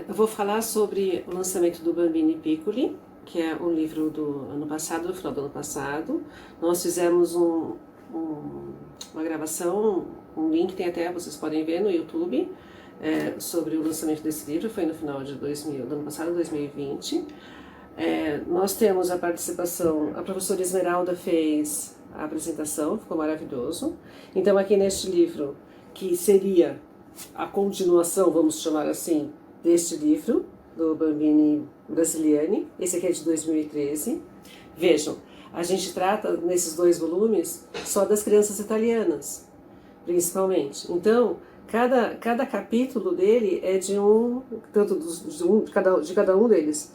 Eu vou falar sobre o lançamento do Bambini Piccoli, que é um livro do ano passado, do final do ano passado. Nós fizemos uma gravação, um link tem até, vocês podem ver no YouTube, sobre o lançamento desse livro, foi no final do ano passado, 2020. Nós temos a participação, a professora Esmeralda fez a apresentação, ficou maravilhoso. Então aqui neste livro, que seria a continuação, vamos chamar assim, deste livro, do Bambini Brasiliani, esse aqui é de 2013. Vejam, a gente trata nesses dois volumes só das crianças italianas, principalmente. Então, cada capítulo dele é de cada um deles.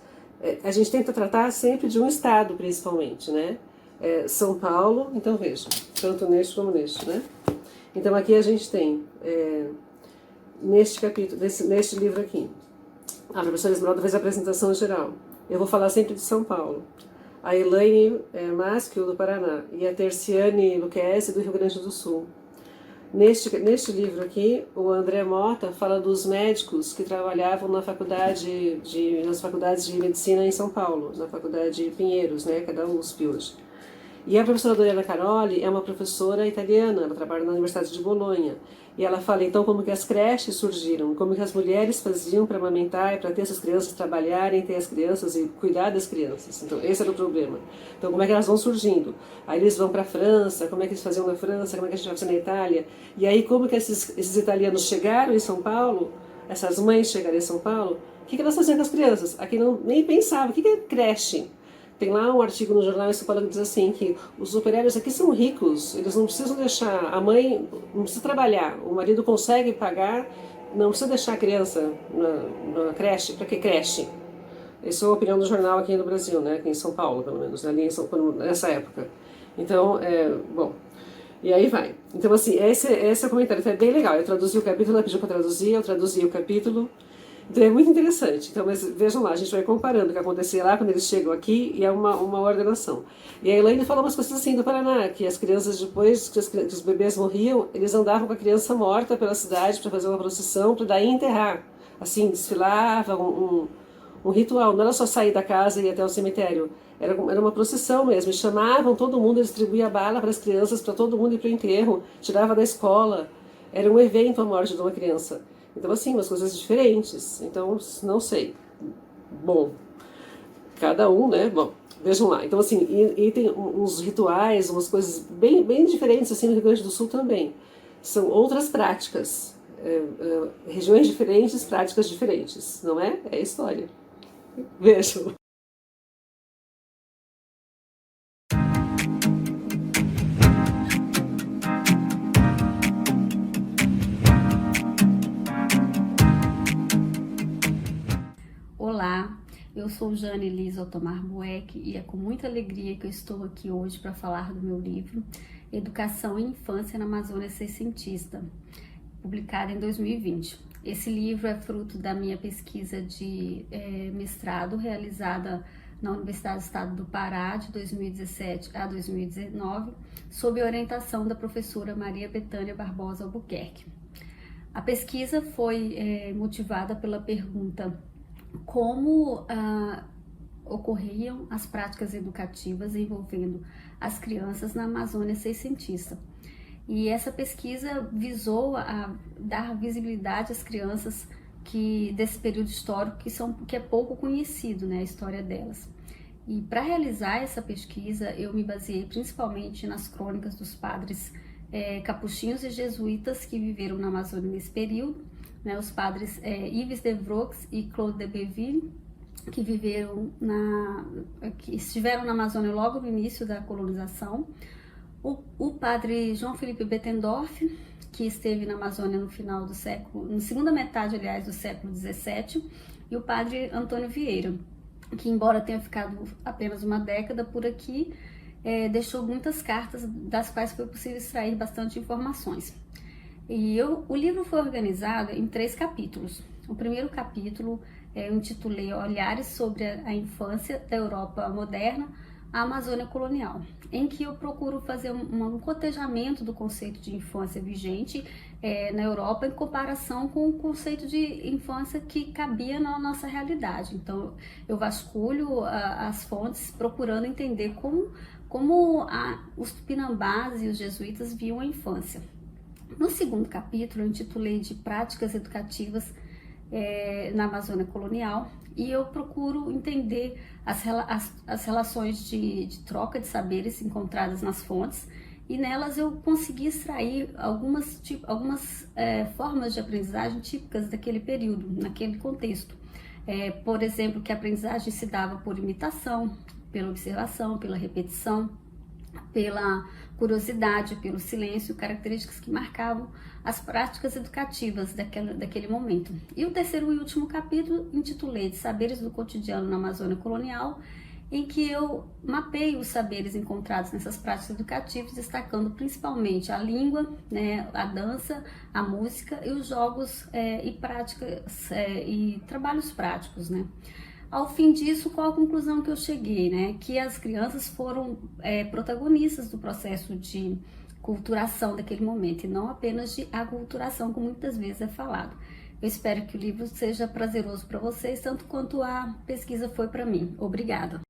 A gente tenta tratar sempre de um estado, principalmente, né? São Paulo, então vejam, tanto neste como neste, né? Então aqui a gente tem, neste capítulo, neste livro aqui, a professora Esmeralda fez a apresentação geral. Eu vou falar sempre de São Paulo. A Elaine Maschio, do Paraná, e a Terciane Luquezzi, do Rio Grande do Sul. Neste livro aqui, o André Mota fala dos médicos que trabalhavam nas faculdades de medicina em São Paulo, na faculdade de Pinheiros, né, que é da USP hoje. E a professora Doriana Caroli é uma professora italiana, ela trabalha na Universidade de Bolonha. E ela fala então como que as creches surgiram, como que as mulheres faziam para amamentar e para ter essas crianças trabalharem, ter as crianças e cuidar das crianças. Então esse era o problema. Então como é que elas vão surgindo? Aí eles vão para a França, como é que eles faziam na França, como é que a gente vai fazer na Itália? E aí como que esses italianos chegaram em São Paulo, essas mães chegaram em São Paulo, o que elas faziam com as crianças? Aqui nem pensava, o que é creche? Tem lá um artigo no jornal em São Paulo que diz assim, que os operários aqui são ricos, eles não precisam deixar, a mãe não precisa trabalhar, o marido consegue pagar, não precisa deixar a criança na creche. Para que creche? Essa é a opinião do jornal aqui no Brasil, né? Aqui em São Paulo, pelo menos, ali nessa época. Então, bom, e aí vai. Então, assim, esse é o comentário, então é bem legal. Eu traduzi o capítulo, ela pediu para traduzir, eu traduzi o capítulo. Então é muito interessante. Então, mas vejam lá, a gente vai comparando o que acontecia lá quando eles chegam aqui e é uma ordenação. E a Elaine fala umas coisas assim do Paraná, que as crianças, depois que os bebês morriam, eles andavam com a criança morta pela cidade para fazer uma procissão, para daí enterrar. Assim, desfilava um ritual. Não era só sair da casa e ir até o cemitério. Era uma procissão mesmo. E chamavam todo mundo, distribuía bala para as crianças, para todo mundo ir para o enterro, tirava da escola. Era um evento a morte de uma criança. Então, assim, umas coisas diferentes. Então, não sei. Bom, cada um, né? Bom, vejam lá. Então, assim, e tem uns rituais, umas coisas bem diferentes, assim, no Rio Grande do Sul também. São outras práticas. Regiões diferentes, práticas diferentes. Não é? É a história. Vejam. Olá, eu sou Jane Liz Otomar Bueck e é com muita alegria que eu estou aqui hoje para falar do meu livro Educação e Infância na Amazônia Seiscentista, publicado em 2020. Esse livro é fruto da minha pesquisa de mestrado realizada na Universidade do Estado do Pará de 2017 a 2019, sob a orientação da professora Maria Bethânia Barbosa Albuquerque. A pesquisa foi motivada pela pergunta: como ocorriam as práticas educativas envolvendo as crianças na Amazônia seiscentista. E essa pesquisa visou dar visibilidade às crianças desse período histórico que é pouco conhecido, né, a história delas. E para realizar essa pesquisa, eu me baseei principalmente nas crônicas dos padres capuchinhos e jesuítas que viveram na Amazônia nesse período, né, os padres Yves de Vaux e Claude de Beville, que estiveram na Amazônia logo no início da colonização, o padre João Felipe Bettendorf, que esteve na Amazônia na segunda metade, aliás, do século XVII, e o padre Antônio Vieira, que, embora tenha ficado apenas uma década por aqui, deixou muitas cartas das quais foi possível extrair bastante informações. E o livro foi organizado em 3 capítulos. O primeiro capítulo eu intitulei Olhares sobre a Infância da Europa Moderna, a Amazônia Colonial, em que eu procuro fazer um cotejamento do conceito de infância vigente na Europa em comparação com o conceito de infância que cabia na nossa realidade. Então, eu vasculho as fontes procurando entender como os tupinambás e os jesuítas viam a infância. No segundo capítulo, eu intitulei de Práticas Educativas na Amazônia Colonial, e eu procuro entender as relações de troca de saberes encontradas nas fontes, e nelas eu consegui extrair algumas formas de aprendizagem típicas daquele período, naquele contexto. Por exemplo, que a aprendizagem se dava por imitação, pela observação, pela repetição, pela curiosidade, pelo silêncio, características que marcavam as práticas educativas daquele momento. E o terceiro e último capítulo intitulei de Saberes do Cotidiano na Amazônia Colonial, em que eu mapeio os saberes encontrados nessas práticas educativas, destacando principalmente a língua, né, a dança, a música e os jogos e práticas e trabalhos práticos, né? Ao fim disso, qual a conclusão que eu cheguei, né? Que as crianças foram protagonistas do processo de culturação daquele momento, e não apenas de aculturação, como muitas vezes é falado. Eu espero que o livro seja prazeroso para vocês, tanto quanto a pesquisa foi para mim. Obrigada!